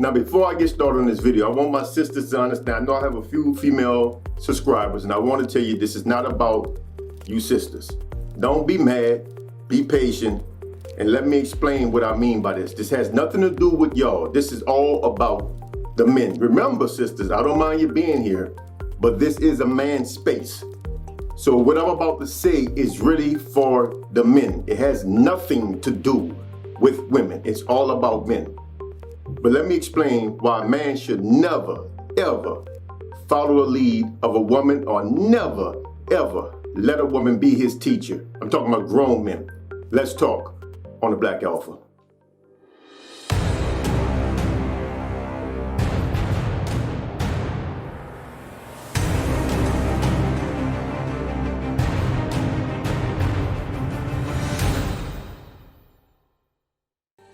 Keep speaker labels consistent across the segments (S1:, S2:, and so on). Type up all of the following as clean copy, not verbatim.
S1: Now, before I get started on this video, I want my sisters to understand. I know I have a few female subscribers, and I want to tell you this is not about you sisters. Don't be mad, be patient, and let me explain what I mean by this. This has nothing to do with y'all. This is all about the men. Remember, sisters, I don't mind you being here, but this is a man's space. So what I'm about to say is really for the men. It has nothing to do with women. It's all about men. But let me explain why a man should never, ever follow the lead of a woman, or never, ever let a woman be his teacher. I'm talking about grown men. Let's talk on the Black Alpha.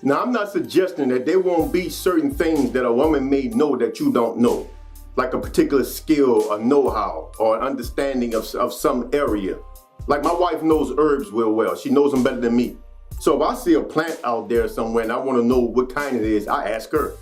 S1: Now, I'm not suggesting that there won't be certain things that a woman may know that you don't know, like a particular skill, a know-how, or an understanding of some area. Like my wife knows herbs real well. She knows them better than me. So if I see a plant out there somewhere and I want to know what kind it is, I ask her,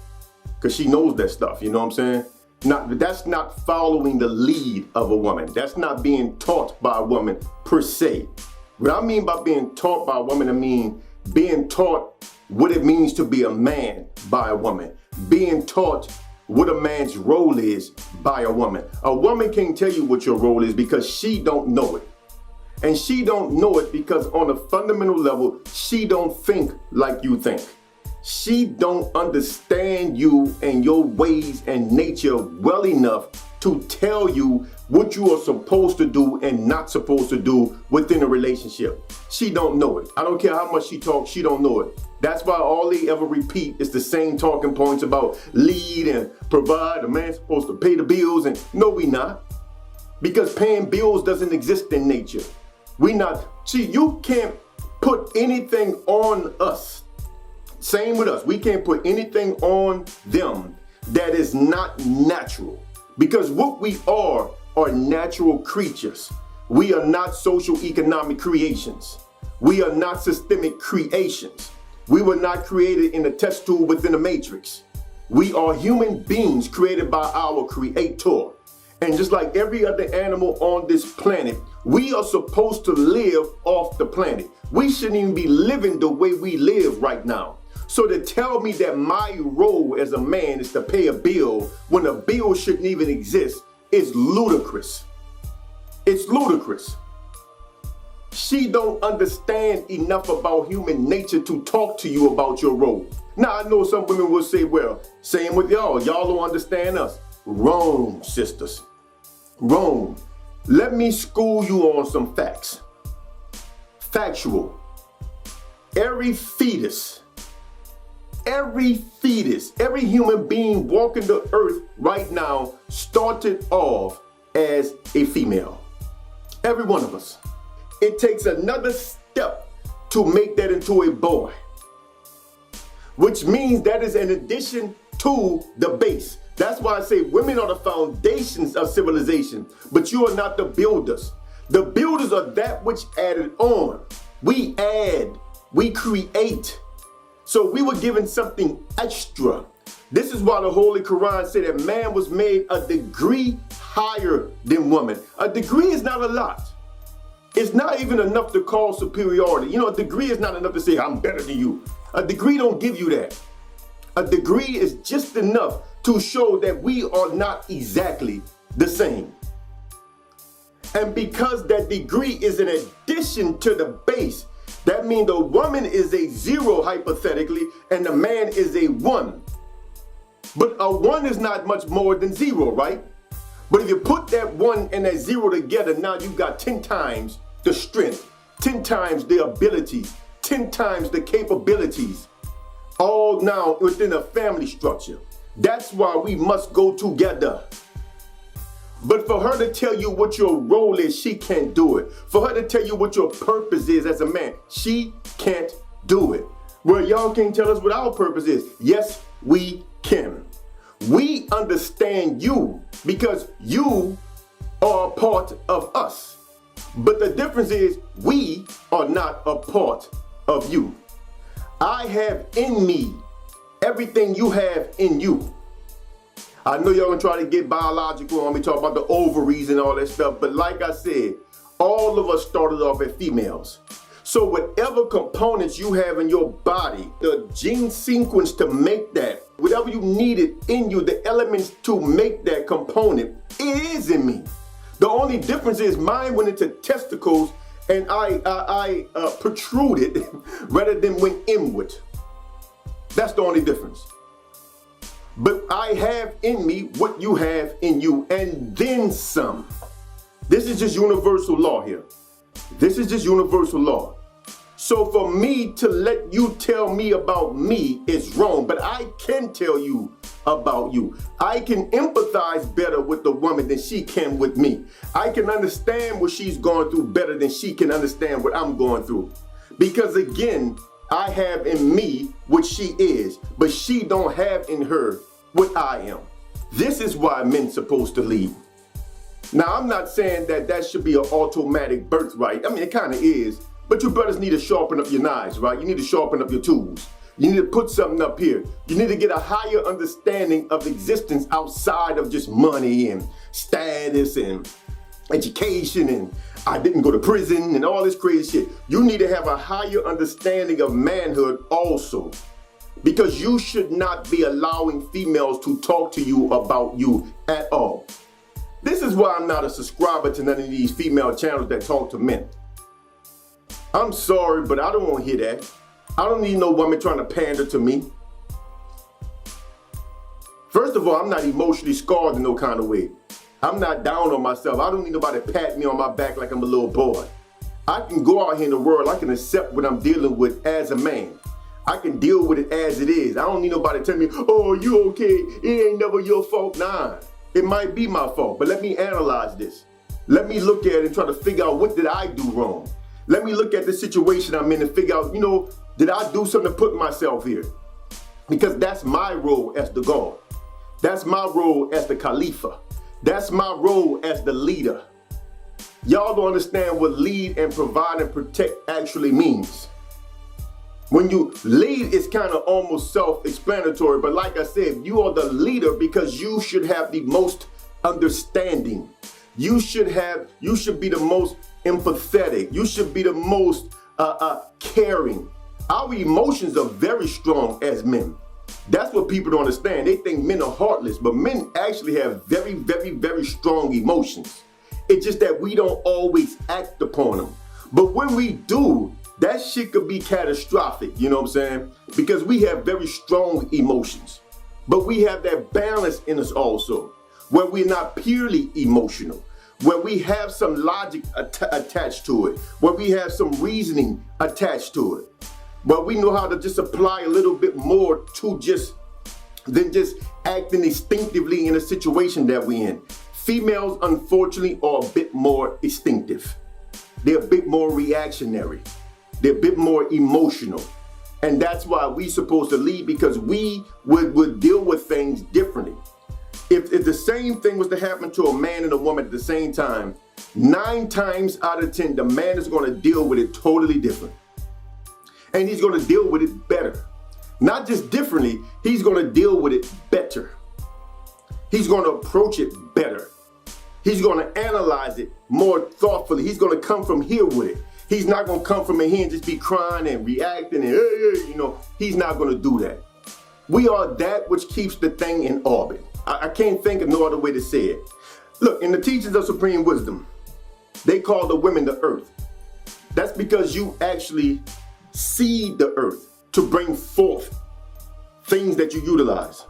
S1: because she knows that stuff, you know what I'm saying? That's not following the lead of a woman. That's not being taught by a woman per se. What I mean by being taught by a woman, I mean being taught what it means to be a man by a woman, being taught what a man's role is by a woman. A woman can't tell you what your role is because she don't know it. And she don't know it because on a fundamental level, she don't think like you think. She don't understand you and your ways and nature well enough to tell you what you are supposed to do and not supposed to do within a relationship. She don't know it. I don't care how much she talks, she don't know it. That's why all they ever repeat is the same talking points about lead and provide. A man's supposed to pay the bills, and no, we not. Because paying bills doesn't exist in nature. See, you can't put anything on us. Same with us. We can't put anything on them that is not natural. Because what we are natural creatures. We are not social economic creations. We are not systemic creations. We were not created in a test tube within a matrix. We are human beings created by our creator. And just like every other animal on this planet, we are supposed to live off the planet. We shouldn't even be living the way we live right now. So to tell me that my role as a man is to pay a bill when a bill shouldn't even exist is ludicrous. It's ludicrous. She don't understand enough about human nature to talk to you about your role. Now, I know some women will say, well, same with y'all. Y'all don't understand us. Wrong, sisters. Wrong. Let me school you on some facts. Factual. Every fetus, every human being walking the earth right now started off as a female. Every one of us. It takes another step to make that into a boy, which means that is an addition to the base. That's why I say women are the foundations of civilization, but you are not the builders. The builders are that which added on. We add, we create. So we were given something extra. This is why the Holy Quran said that man was made a degree higher than woman. A degree is not a lot. It's not even enough to call superiority. You know, a degree is not enough to say I'm better than you. A degree don't give you that. A degree is just enough to show that we are not exactly the same. And because that degree is an addition to the base, that means the woman is a 0 hypothetically and the man is a 1. But a 1 is not much more than 0, right? But if you put that 1 and that 0 together, now you've got 10 times the strength, 10 times the abilities, 10 times the capabilities, all now within a family structure. That's why we must go together. But for her to tell you what your role is, she can't do it. For her to tell you what your purpose is as a man, she can't do it. Well, y'all can't tell us what our purpose is. Yes, we can. We understand you because you are a part of us. But the difference is we are not a part of you. I have in me everything you have in you. I know y'all gonna try to get biological on me, talk about the ovaries and all that stuff, but like I said, all of us started off as females. So whatever components you have in your body, the gene sequence to make that, whatever you needed in you, the elements to make that component, it is in me. The only difference is mine went into testicles and I protruded rather than went inward. That's the only difference. But I have in me what you have in you, and then some. This is just universal law here. This is just universal law. So for me to let you tell me about me is wrong, but I can tell you about you. I can empathize better with the woman than she can with me. I can understand what she's going through better than she can understand what I'm going through. Because again, I have in me what she is, but she don't have in her what I am. This is why men's supposed to lead. Now, I'm not saying that that should be an automatic birthright. I mean, it kind of is, but you brothers need to sharpen up your knives, right? You need to sharpen up your tools. You need to put something up here. You need to get a higher understanding of existence outside of just money and status and education and I didn't go to prison and all this crazy shit. You need to have a higher understanding of manhood also, because you should not be allowing females to talk to you about you at all. This is why I'm not a subscriber to none of these female channels that talk to men. I'm sorry, but I don't want to hear that. I don't need no woman trying to pander to me. First of all, I'm not emotionally scarred in no kind of way. I'm not down on myself. I don't need nobody to pat me on my back like I'm a little boy. I can go out here in the world. I can accept what I'm dealing with as a man. I can deal with it as it is. I don't need nobody to tell me, oh, you okay? It ain't never your fault. Nah, it might be my fault, but let me analyze this. Let me look at it and try to figure out what did I do wrong. Let me look at the situation I'm in and figure out, did I do something to put myself here? Because that's my role as the God. That's my role as the Khalifa. That's my role as the leader. Y'all don't understand what lead and provide and protect actually means. When you lead, it's kind of almost self-explanatory, but like I said, you are the leader because you should have the most understanding. You should be the most empathetic. You should be the most caring. Our emotions are very strong as men. That's what people don't understand. They think men are heartless, but men actually have very, very, very strong emotions. It's just that we don't always act upon them. But when we do, that shit could be catastrophic, you know what I'm saying? Because we have very strong emotions. But we have that balance in us also, where we're not purely emotional, where we have some logic attached to it, where we have some reasoning attached to it. But we know how to just apply a little bit more to than just acting instinctively in a situation that we're in. Females, unfortunately, are a bit more instinctive. They're a bit more reactionary. They're a bit more emotional. And that's why we're supposed to lead, because we would deal with things differently. If the same thing was to happen to a man and a woman at the same time, 9 times out of 10, the man is going to deal with it totally different. And he's going to deal with it better. Not just differently, he's going to deal with it better. He's going to approach it better. He's going to analyze it more thoughtfully. He's going to come from here with it. He's not going to come from here and just be crying and reacting and, he's not going to do that. We are that which keeps the thing in orbit. I can't think of no other way to say it. Look, in the teachings of supreme wisdom, they call the women the earth. That's because you actually seed the earth to bring forth things that you utilize.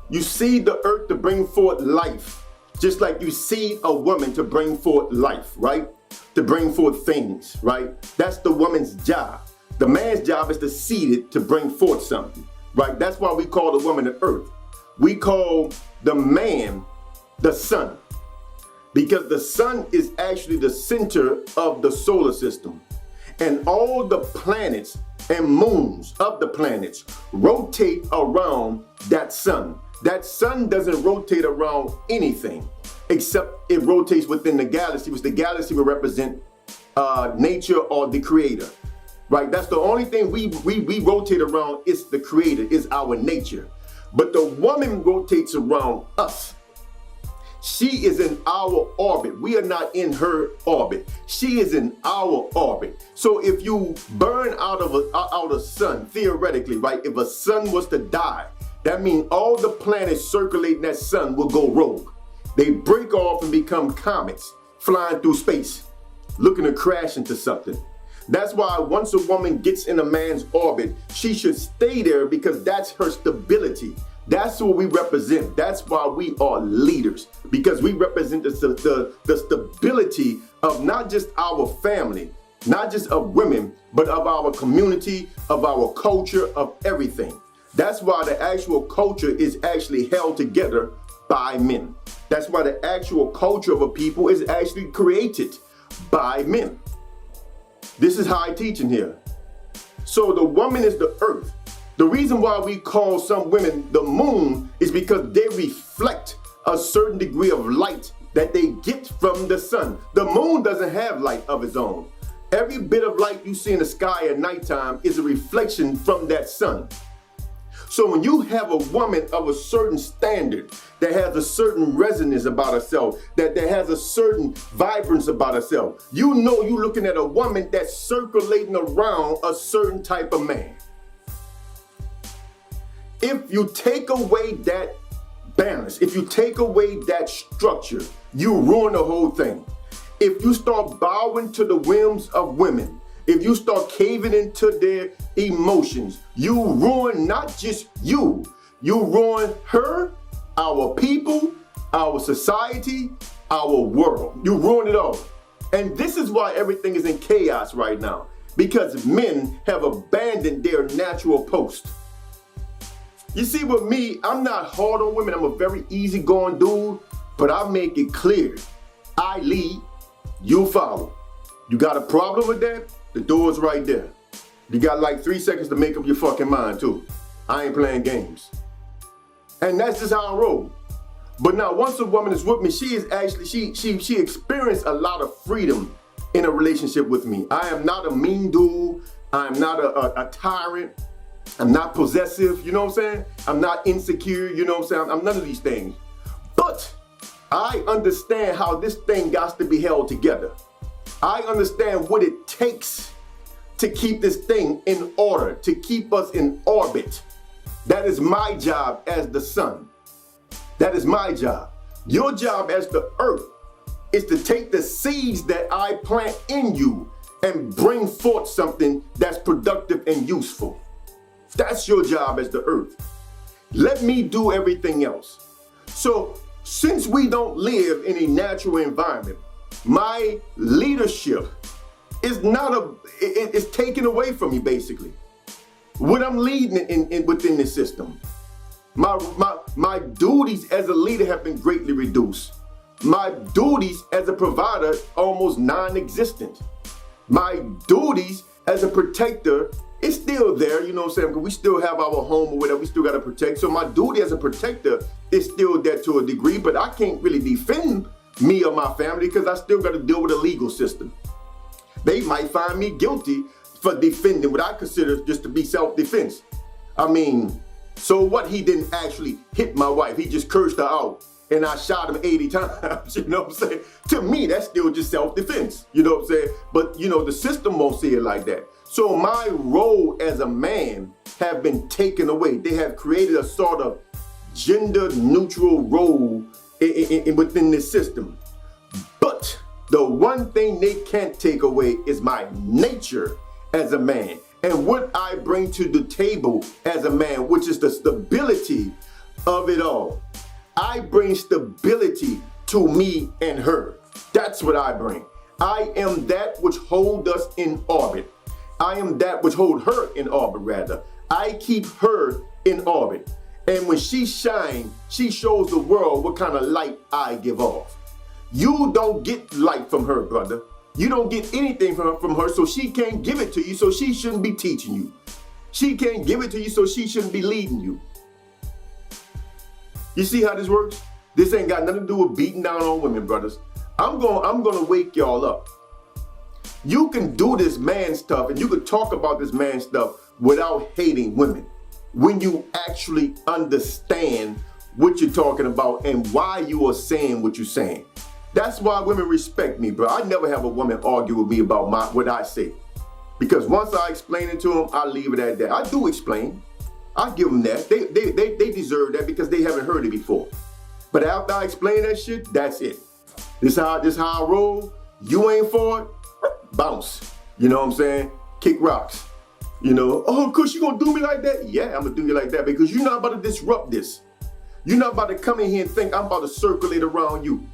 S1: You seed the earth to bring forth life, just like you seed a woman to bring forth life, right? To bring forth things, right? That's the woman's job. The man's job is to seed it to bring forth something, right? That's why we call the woman the earth. We call the man the sun, because the sun is actually the center of the solar system. And all the planets and moons of the planets rotate around that sun. That sun doesn't rotate around anything, except it rotates within the galaxy, which the galaxy will represent nature or the creator, right? That's the only thing we rotate around is the creator, is our nature. But the woman rotates around us. She is in our orbit. We are not in her orbit. She is in our orbit. So if you burn out a sun, theoretically, right? If a sun was to die, that means all the planets circulating that sun will go rogue. They break off and become comets, flying through space, looking to crash into something. That's why once a woman gets in a man's orbit, she should stay there because that's her stability. That's what we represent. That's why we are leaders, because we represent the stability of not just our family, not just of women, but of our community, of our culture, of everything. That's why the actual culture is actually held together by men. That's why the actual culture of a people is actually created by men. This is how I teach in here. So the woman is the earth. The reason why we call some women the moon is because they reflect a certain degree of light that they get from the sun. The moon doesn't have light of its own. Every bit of light you see in the sky at nighttime is a reflection from that sun. So when you have a woman of a certain standard that has a certain resonance about herself, that has a certain vibrance about herself, you know you're looking at a woman that's circulating around a certain type of man. If you take away that balance, if you take away that structure, you ruin the whole thing. If you start bowing to the whims of women, if you start caving into their emotions, you ruin not just you ruin her, our people, our society, our world. You ruin it all. And this is why everything is in chaos right now, because men have abandoned their natural post. You see, with me, I'm not hard on women. I'm a very easygoing dude, but I make it clear. I lead, you follow. You got a problem with that? The door's right there. You got like 3 seconds to make up your fucking mind too. I ain't playing games. And that's just how I roll. But now once a woman is with me, she is actually, she experienced a lot of freedom in a relationship with me. I am not a mean dude. I'm not a tyrant. I'm not possessive, you know what I'm saying? I'm not insecure, you know what I'm saying? I'm none of these things. But I understand how this thing got to be held together. I understand what it takes to keep this thing in order, to keep us in orbit. That is my job as the sun. That is my job. Your job as the earth is to take the seeds that I plant in you and bring forth something that's productive and useful. That's your job as the earth. Let me do everything else. So since we don't live in a natural environment, my leadership is not it's taken away from me basically. What I'm leading in within this system. My duties as a leader have been greatly reduced. My duties as a provider almost non-existent. My duties as a protector is still there, you know what I'm saying? Because we still have our home or whatever, we still got to protect. So my duty as a protector is still there to a degree, but I can't really defend me or my family because I still got to deal with a legal system. They might find me guilty for defending what I consider just to be self-defense. I mean, so what? He didn't actually hit my wife. He just cursed her out and I shot him 80 times, you know what I'm saying? To me, that's still just self-defense, you know what I'm saying? But, you know, the system won't see it like that. So my role as a man have been taken away. They have created a sort of gender neutral role within this system. But the one thing they can't take away is my nature as a man and what I bring to the table as a man, which is the stability of it all. I bring stability to me and her. That's what I bring. I am that which hold us in orbit. I am that which hold her in orbit, rather. I keep her in orbit. And when she shines, she shows the world what kind of light I give off. You don't get light from her, brother. You don't get anything from her, so she can't give it to you, so she shouldn't be teaching you. She can't give it to you, so she shouldn't be leading you. You see how this works? This ain't got nothing to do with beating down on women, brothers. I'm gonna wake y'all up. You can do this man stuff and you can talk about this man stuff without hating women. when you actually understand what you're talking about and why you are saying what you're saying. That's why women respect me, bro. I never have a woman argue with me about what I say. Because once I explain it to them, I leave it at that. I do explain. I give them that. They deserve that because they haven't heard it before. But after I explain that shit, that's it. This how I roll. You ain't for it, bounce. You know what I'm saying? Kick rocks. You know, oh, Kush, you gonna do me like that? Yeah, I'm gonna do you like that because you're not about to disrupt this. You're not about to come in here and think I'm about to circulate around you.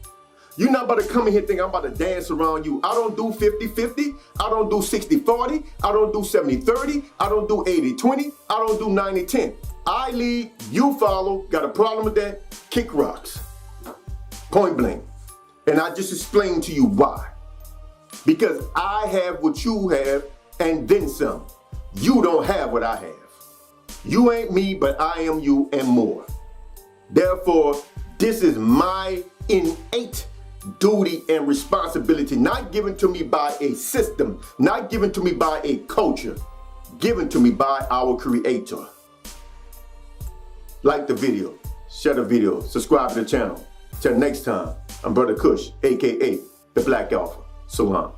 S1: You're not about to come in here and think I'm about to dance around you. I don't do 50-50. I don't do 60-40. I don't do 70-30. I don't do 80-20. I don't do 90-10. I lead, you follow. Got a problem with that? Kick rocks. Point blank. And I just explained to you why. Because I have what you have and then some. You don't have what I have. You ain't me, but I am you and more. Therefore, this is my innate duty and responsibility, not given to me by a system, not given to me by a culture, given to me by our Creator. Like the video, share the video, subscribe to the channel. Till next time, I'm Brother Kush, aka the Black Alpha. So long.